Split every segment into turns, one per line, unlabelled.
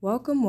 Welcome,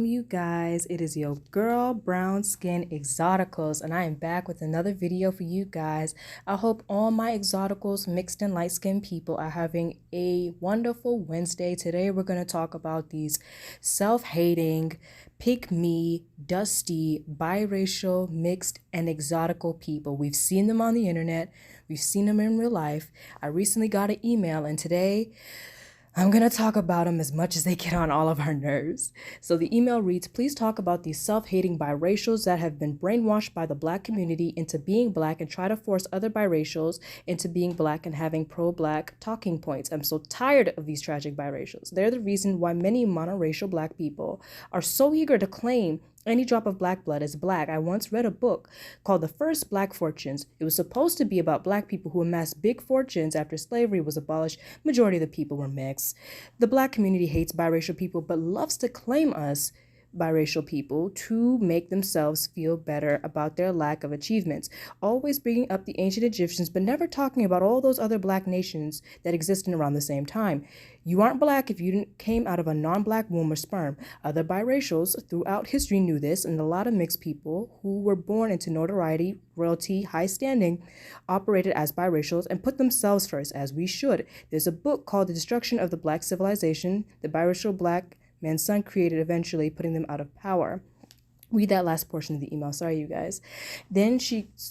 you guys. It is your girl, Brown Skin Exoticals, and I am back with another video for you guys. I hope all my exoticals, mixed and light skinned people, are having a wonderful Wednesday. Today, we're going to talk about these self-hating, pick-me, dusty, biracial, mixed, and exotical people. We've seen them on the internet. We've seen them in real life. I recently got an email, and today, I'm going to talk about them as much as they get on all of our nerves. So the email reads, please talk about these self-hating biracials that have been brainwashed by the Black community into being Black and try to force other biracials into being Black and having pro-Black talking points. I'm so tired of these tragic biracials. They're the reason why many monoracial Black people are so eager to claim any drop of Black blood is Black. I once read a book called The First Black Fortunes. It was supposed to be about Black people who amassed big fortunes after slavery was abolished. Majority of the people were mixed. The Black community hates biracial people but loves to claim us biracial people to make themselves feel better about their lack of achievements, always bringing up the ancient Egyptians but never talking about all those other Black nations that existed around the same time. You aren't Black if you came out of a non-Black womb or sperm. Other biracials throughout history knew this, and a lot of mixed people who were born into notoriety, royalty, high standing, operated as biracials and put themselves first, as we should. There's a book called The Destruction of the Black Civilization. The biracial Black man's son created, eventually putting them out of power. Read that last portion of the email. Sorry, you guys. Then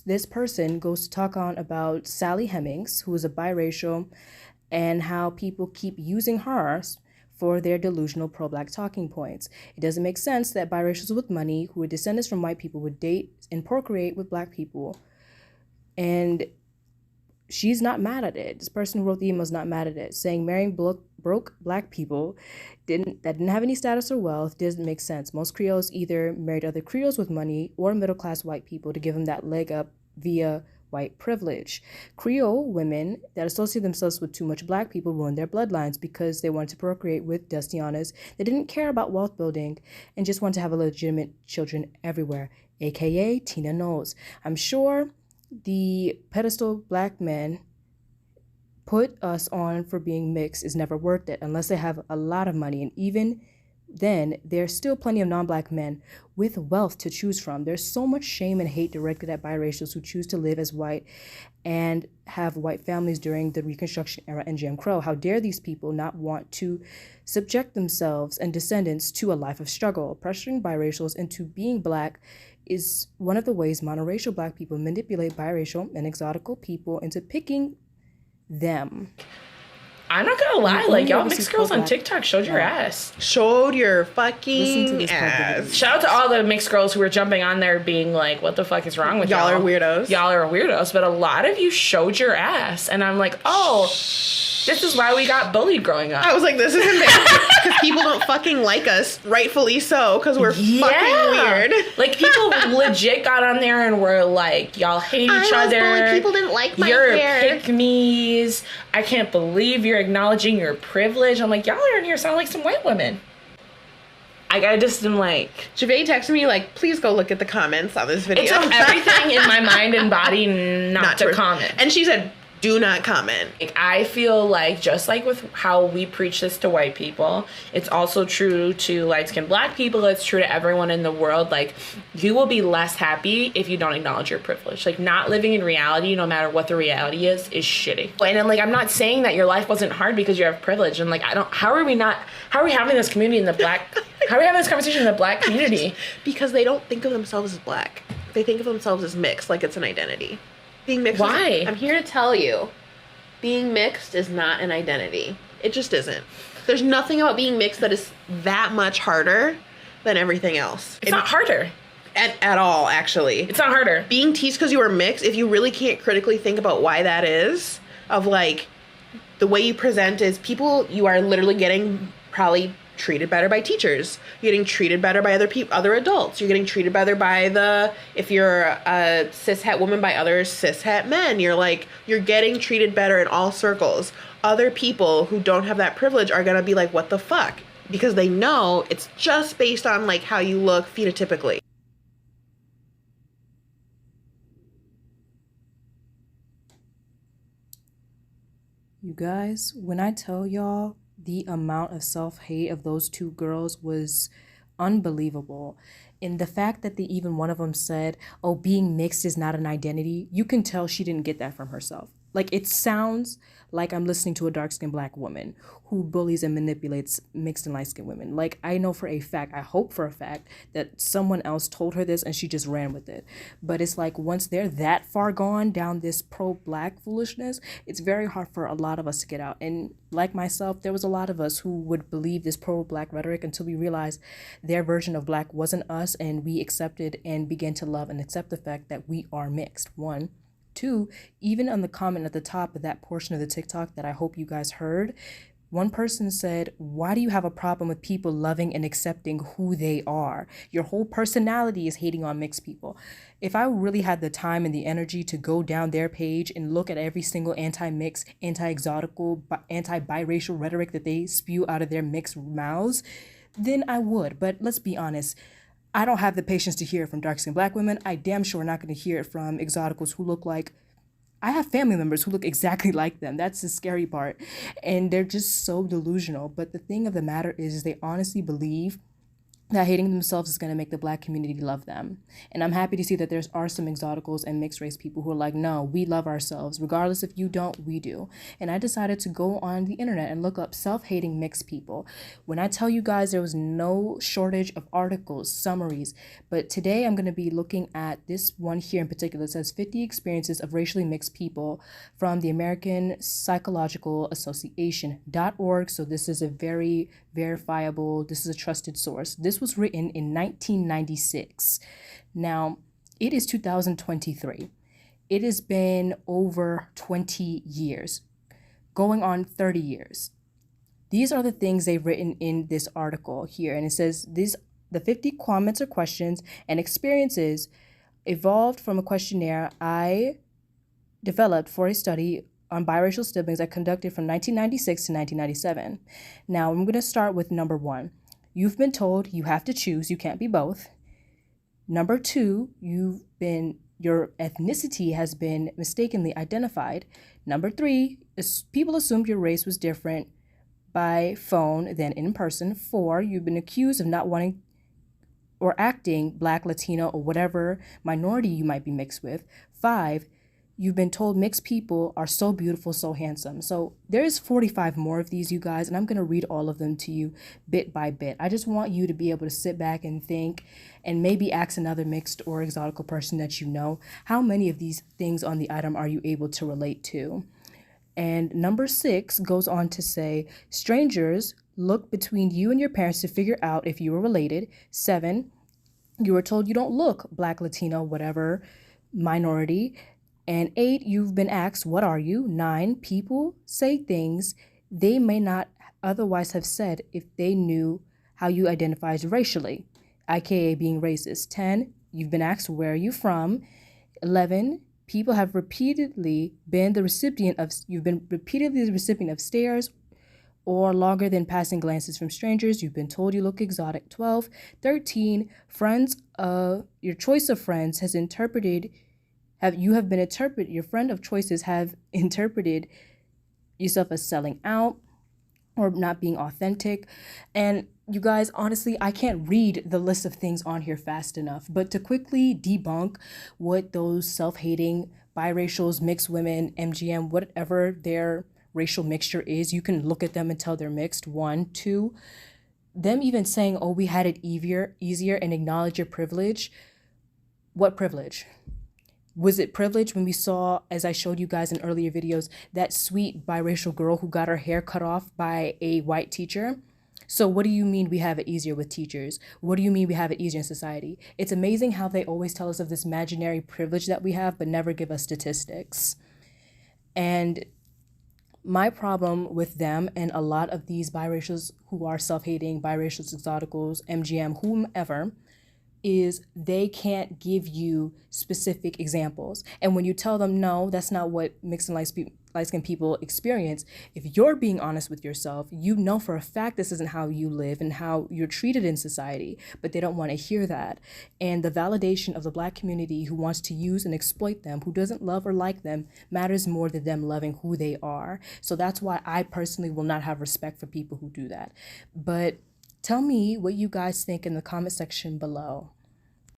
this person goes to talk on about Sally Hemings, who is a biracial, and how people keep using her for their delusional pro-Black talking points. It doesn't make sense that biracials with money, who are descendants from white people, would date and procreate with Black people. And she's not mad at it. This person who wrote the email is not mad at it, saying marrying broke Black people that didn't have any status or wealth doesn't make sense. Most Creoles either married other Creoles with money or middle-class white people to give them that leg up via white privilege. Creole women that associate themselves with too much Black people ruined their bloodlines because they wanted to procreate with Dustianas. They didn't care about wealth building and just wanted to have legitimate children everywhere, aka Tina Knowles. I'm sure the pedestal Black men put us on for being mixed is never worth it unless they have a lot of money. And even then, there's still plenty of non-Black men with wealth to choose from. There's so much shame and hate directed at biracials who choose to live as white and have white families during the Reconstruction era and Jim Crow. How dare these people not want to subject themselves and descendants to a life of struggle? Pressuring biracials into being Black is one of the ways monoracial Black people manipulate biracial and exotical people into picking them.
I'm not gonna lie, like y'all mixed girls on TikTok showed your ass.
Showed your fucking ass.
Shout out to all the mixed girls who were jumping on there being like, what the fuck is wrong with y'all?
Y'all are weirdos.
Y'all are weirdos, but a lot of you showed your ass. And I'm like, oh, this is why we got bullied growing up.
I was like, this is embarrassing because people don't fucking like us, rightfully so, because we're fucking weird.
Like people legit got on there and were like, y'all hate each other.
Bullied. People didn't like my
hair.
You're
pick-me's. I can't believe you're acknowledging your privilege. I'm like, y'all are in here sound like some white women. I just am like...
Javay texted me like, please go look at the comments on this video.
It took everything in my mind and body not to comment.
And she said, do not comment.
Like, I feel like just like with how we preach this to white people, it's also true to light-skinned Black people. It's true to everyone in the world. Like, you will be less happy if you don't acknowledge your privilege. Like, not living in reality, no matter what the reality is shitty. And then, like, I'm not saying that your life wasn't hard because you have privilege. And like, how are we having this community in the Black? How are we having this conversation in the Black community?
Because they don't think of themselves as Black. They think of themselves as mixed, like it's an identity. Being mixed.
Why?
I'm here to tell you, being mixed is not an identity. It just isn't. There's nothing about being mixed that is that much harder than everything else.
It's not harder.
At all, actually.
It's not harder.
Being teased because you are mixed, if you really can't critically think about why that is, of like, the way you present is people, you are literally getting probably treated better by teachers. You're getting treated better by other adults. You're getting treated better by if you're a cishet woman, by other cishet men. You're getting treated better in all circles. Other people who don't have that privilege are gonna be like, what the fuck? Because they know it's just based on like how you look phenotypically.
You guys, when I tell y'all The amount of self-hate of those two girls was unbelievable. And the fact that even one of them said, oh, being mixed is not an identity, you can tell she didn't get that from herself. Like, it sounds like I'm listening to a dark-skinned black woman who bullies and manipulates mixed and light-skinned women. Like, I know for a fact, I hope for a fact, that someone else told her this and she just ran with it. But it's like, once they're that far gone down this pro-black foolishness, it's very hard for a lot of us to get out. And like myself, there was a lot of us who would believe this pro-black rhetoric until we realized their version of black wasn't us, and we accepted and began to love and accept the fact that we are mixed. One. Two, even on the comment at the top of that portion of the TikTok that I hope you guys heard, one person said, why do you have a problem with people loving and accepting who they are? Your whole personality is hating on mixed people. If I really had the time and the energy to go down their page and look at every single anti-mix, anti-exotical, anti-biracial rhetoric that they spew out of their mixed mouths, then I would. But let's be honest, I don't have the patience to hear it from dark-skinned black women. I damn sure not going to hear it from exoticals who look like, I have family members who look exactly like them. That's the scary part. And they're just so delusional. But the thing of the matter is they honestly believe that hating themselves is going to make the black community love them. And I'm happy to see that there are some exoticals and mixed race people who are like, no, we love ourselves. Regardless if you don't, we do. And I decided to go on the internet and look up self-hating mixed people. When I tell you guys, there was no shortage of articles, summaries. But today I'm going to be looking at this one here in particular. It says 50 experiences of racially mixed people from the American Psychological Association.org. So this is a very verifiable, this is a trusted source. This was written in 1996. Now, it is 2023. It has been over 20 years, going on 30 years. These are the things they've written in this article here. And it says the 50 comments or questions and experiences evolved from a questionnaire I developed for a study on biracial siblings I conducted from 1996 to 1997. Now, I'm going to start with number 1. You've been told you have to choose. You can't be both. Number 2, your ethnicity has been mistakenly identified. Number 3, people assumed your race was different by phone than in person. 4, you've been accused of not wanting or acting Black, Latino, or whatever minority you might be mixed with. 5, you've been told mixed people are so beautiful, so handsome. So there's 45 more of these, you guys, and I'm going to read all of them to you bit by bit. I just want you to be able to sit back and think and maybe ask another mixed or exotical person that you know, how many of these things on the item are you able to relate to? And number 6 goes on to say, strangers look between you and your parents to figure out if you were related. 7, you were told you don't look Black, Latino, whatever minority. And 8, you've been asked, what are you? 9, people say things they may not otherwise have said if they knew how you identify racially, aka being racist. 10, you've been asked, where are you from? 11, people have repeatedly been the recipient of stares or longer than passing glances from strangers. You've been told you look exotic. 12, 13, your choice of friends has interpreted your friend of choices have interpreted yourself as selling out or not being authentic. And you guys, honestly, I can't read the list of things on here fast enough, but to quickly debunk what those self-hating biracials, mixed women, MGM, whatever their racial mixture is, you can look at them and tell they're mixed. 1, 2, them even saying, oh, we had it easier and acknowledge your privilege. What privilege? Was it privilege when we saw, as I showed you guys in earlier videos, that sweet biracial girl who got her hair cut off by a white teacher? So what do you mean we have it easier with teachers? What do you mean we have it easier in society? It's amazing how they always tell us of this imaginary privilege that we have, but never give us statistics. And my problem with them and a lot of these biracials who are self-hating, biracials, exoticals, MGM, whomever, is they can't give you specific examples. And when you tell them, no, that's not what mixed and light-skinned people experience. If you're being honest with yourself, you know for a fact this isn't how you live and how you're treated in society, but they don't want to hear that. And the validation of the Black community who wants to use and exploit them, who doesn't love or like them, matters more than them loving who they are. So that's why I personally will not have respect for people who do that. But tell me what you guys think in the comment section below.